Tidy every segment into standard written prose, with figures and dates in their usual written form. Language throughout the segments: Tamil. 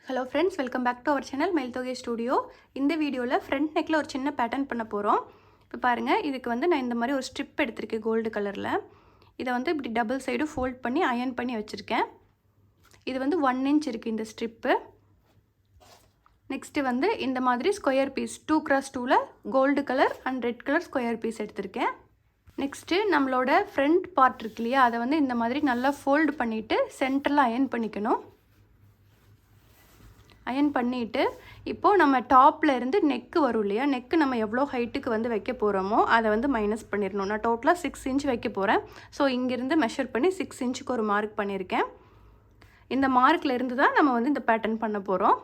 Hello friends, welcome back to our channel Mayilthogai studio. இந்த வீடியோவில் ஃப்ரண்ட் நெக்கில் ஒரு சின்ன பேட்டர்ன் பண்ண போகிறோம். இப்போ பாருங்கள், இதுக்கு வந்து நான் இந்த மாதிரி ஒரு ஸ்ட்ரிப் எடுத்திருக்கேன் கோல்டு கலரில். இதை வந்து இப்படி டபுள் சைடு ஃபோல்ட் பண்ணி அயர்ன் பண்ணி வச்சுருக்கேன். இது வந்து 1 இன்ச் இருக்குது இந்த ஸ்ட்ரிப்பு. நெக்ஸ்ட்டு வந்து இந்த மாதிரி ஸ்கொயர் பீஸ் 2x2ல் gold colour and red colour square piece எடுத்திருக்கேன். நெக்ஸ்ட்டு நம்மளோட ஃப்ரண்ட் பார்ட் இருக்கு இல்லையா, அதை வந்து இந்த மாதிரி நல்லா ஃபோல்டு பண்ணிவிட்டு சென்டரில் அயர்ன் பண்ணிக்கணும். அயர்ன் பண்ணிவிட்டு இப்போது நம்ம டாப்பில் இருந்து நெக்கு வரும் இல்லையா, நெக்கு நம்ம எவ்வளோ ஹைட்டுக்கு வந்து வைக்க போகிறோமோ அதை வந்து மைனஸ் பண்ணிடணும். நான் டோட்டலாக 6 இன்ச் வைக்க போகிறேன். ஸோ இங்கேருந்து மெஷர் பண்ணி 6 இன்ச்சுக்கு ஒரு மார்க் பண்ணியிருக்கேன். இந்த மார்க்கில் இருந்து தான் நம்ம வந்து இந்த பேட்டர்ன் பண்ண போகிறோம்.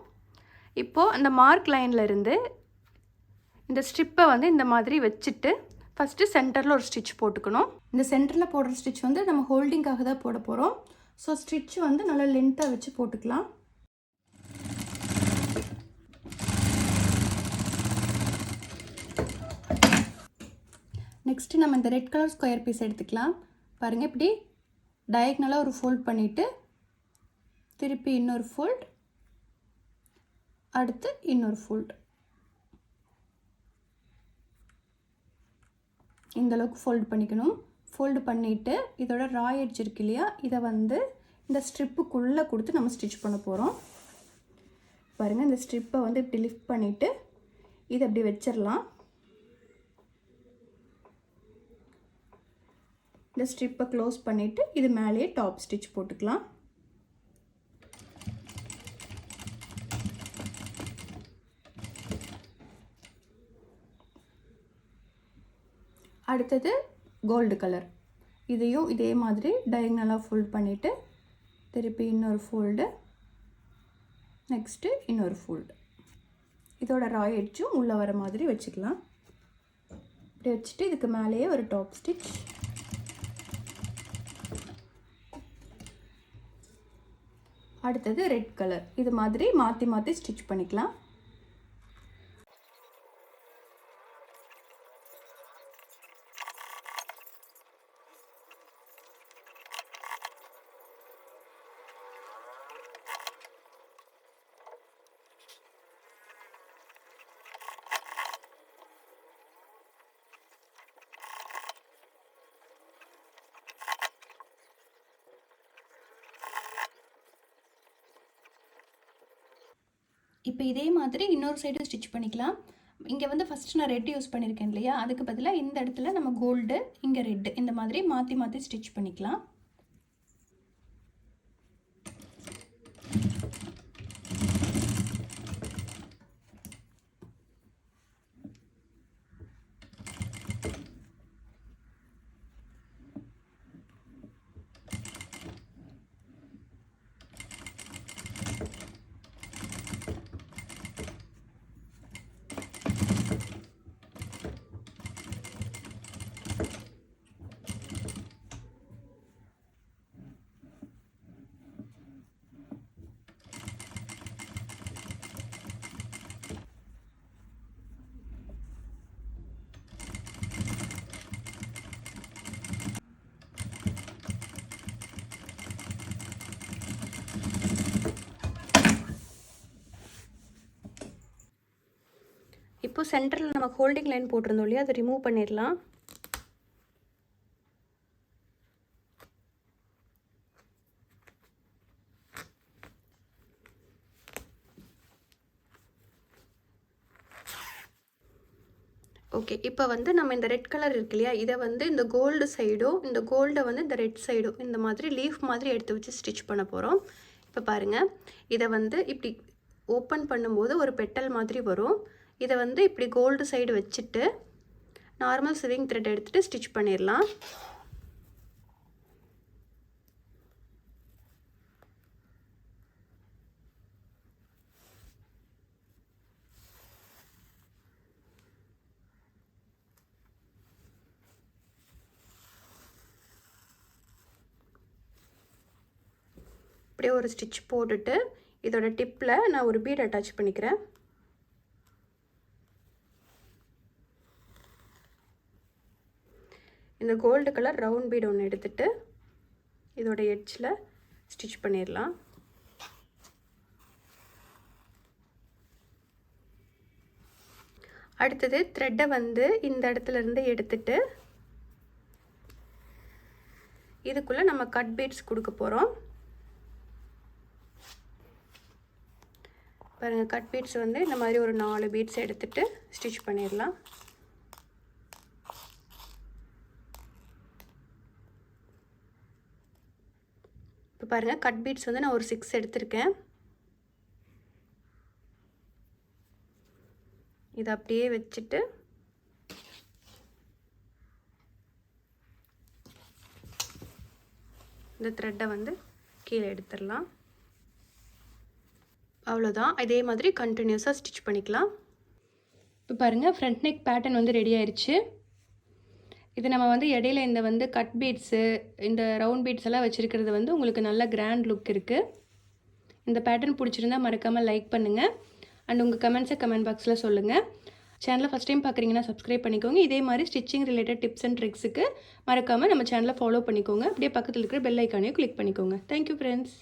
இப்போது அந்த மார்க் லைனில் இருந்து இந்த ஸ்ட்ரிப்பை வந்து இந்த மாதிரி வச்சுட்டு ஃபஸ்ட்டு சென்டரில் ஒரு ஸ்டிச் போட்டுக்கணும். இந்த சென்டரில் போடுற ஸ்டிச் வந்து நம்ம ஹோல்டிங்காக தான் போட போகிறோம். ஸோ ஸ்டிச் வந்து நல்லா லென்த்தாக வச்சு போட்டுக்கலாம். நெக்ஸ்ட்டு நம்ம இந்த ரெட் கலர் ஸ்கொயர் பீஸ் எடுத்துக்கலாம். பாருங்கள், இப்படி டயக்னலாக ஒரு ஃபோல்ட் பண்ணிவிட்டு திருப்பி இன்னொரு ஃபோல்ட், அடுத்து இன்னொரு ஃபோல்ட், இந்தளவுக்கு ஃபோல்டு பண்ணிக்கணும். ஃபோல்டு பண்ணிவிட்டு இதோட ரா எட்ஜ் இருக்கு இல்லையா, இதை வந்து இந்த ஸ்ட்ரிப்புக்குள்ளே கொடுத்து நம்ம ஸ்டிச் பண்ண போகிறோம். பாருங்கள், இந்த ஸ்ட்ரிப்பை வந்து இப்படி லிஃப்ட் பண்ணிவிட்டு இதை அப்படி வச்சிடலாம். இந்த ஸ்ட்ரிப்பை க்ளோஸ் பண்ணிவிட்டு இது மேலேயே டாப் ஸ்டிச் போட்டுக்கலாம். அடுத்தது கோல்டு கலர். இதையும் இதே மாதிரி டயக்னலாக ஃபோல்ட் பண்ணிவிட்டு திருப்பி இன்னொரு ஃபோல்டு, நெக்ஸ்ட்டு இன்னொரு ஃபோல்டு. இதோட ரா எட்ஜும் உள்ளே வர மாதிரி வச்சுக்கலாம். இப்படி வச்சுட்டு இதுக்கு மேலேயே ஒரு டாப் ஸ்டிச். அடுத்தது ரெட் கலர். இது மாதிரி மாற்றி மாற்றி ஸ்டிச் பண்ணிக்கலாம். இப்போ இதே மாதிரி இன்னொரு சைடு ஸ்டிச் பண்ணிக்கலாம். இங்கே வந்து ஃபஸ்ட்டு நான் ரெட் யூஸ் பண்ணியிருக்கேன் இல்லையா, அதுக்கு பதிலாக இந்த இடத்துல நம்ம கோல்டு, இங்கே ரெட்டு, இந்த மாதிரி மாற்றி மாற்றி ஸ்டிச் பண்ணிக்கலாம். இப்போ சென்டரில் நம்ம ஹோல்டிங் லைன் போட்டிருந்தோம் இல்லையா, அதை ரிமூவ் பண்ணிடலாம். ஓகே, இப்போ வந்து நம்ம இந்த ரெட் கலர் இருக்கு இல்லையா, இதை வந்து இந்த கோல்டு சைடும் இந்த கோல்டை வந்து இந்த ரெட் சைடும் இந்த மாதிரி லீஃப் மாதிரி எடுத்து வச்சு ஸ்டிச் பண்ண போகிறோம். இப்போ பாருங்கள், இதை வந்து இப்படி ஓப்பன் பண்ணும்போது ஒரு பெட்டல் மாதிரி வரும். இதை வந்து இப்படி கோல்டு சைடு வச்சுட்டு நார்மல் சிவிங் த்ரெட் எடுத்துகிட்டு ஸ்டிச் பண்ணிடலாம். அப்படியே ஒரு ஸ்டிச் போட்டுட்டு இதோட டிப்பில் நான் ஒரு பீட் அட்டாச் பண்ணிக்கிறேன். இந்த கோல்டு கலர் ரவுண்ட் பீட் ஒன்று எடுத்துட்டு இதோட எட்ஜில் ஸ்டிச் பண்ணிடலாம். அடுத்தது த்ரெட்டை வந்து இந்த இடத்துலேருந்து எடுத்துட்டு இதுக்குள்ளே நம்ம கட் பீட்ஸ் கொடுக்க போகிறோம். பாருங்கள், கட் பீட்ஸ் வந்து இந்த மாதிரி ஒரு 4 பீட்ஸ் எடுத்துகிட்டு ஸ்டிச் பண்ணிடலாம். இப்போ பாருங்கள், கட் பீட்ஸ் வந்து நான் ஒரு 6 எடுத்திருக்கேன். இதை அப்படியே வச்சுட்டு இந்த த்ரெட்டை வந்து கீழே எடுத்துடலாம். அவ்வளோதான். இதே மாதிரி கண்டினியூஸாக ஸ்டிச் பண்ணிக்கலாம். இப்போ பாருங்கள், ஃப்ரண்ட் நெக் பேட்டர்ன் வந்து ரெடி ஆயிடுச்சு. இது நம்ம வந்து இடையில இந்த வந்து கட் பீட்ஸு இந்த ரவுண்ட் பீட்ஸ் எல்லாம் வச்சுருக்கிறது வந்து உங்களுக்கு நல்ல கிராண்ட் லுக் இருக்குது. இந்த பேட்டர்ன் பிடிச்சிருந்தா மறக்காமல் லைக் பண்ணுங்கள். அண்ட் உங்கள் கமெண்ட்ஸை கமெண்ட் பாக்ஸில் சொல்லுங்கள். சேனலை ஃபஸ்ட் டைம் பார்க்குறீங்கன்னா சப்ஸ்கிரைப் பண்ணிக்கோங்க. இதே மாதிரி ஸ்டிச்சிங் ரிலேட்டட் டிப்ஸ் அண்ட் ட்ரிக்ஸுக்கு மறக்காமல் நம்ம சேனலை ஃபாலோ பண்ணிக்கோங்க. அப்படியே பக்கத்தில் இருக்கிற பெல் ஐக்கானையும் கிளிக் பண்ணிக்கோங்க. Thank you friends.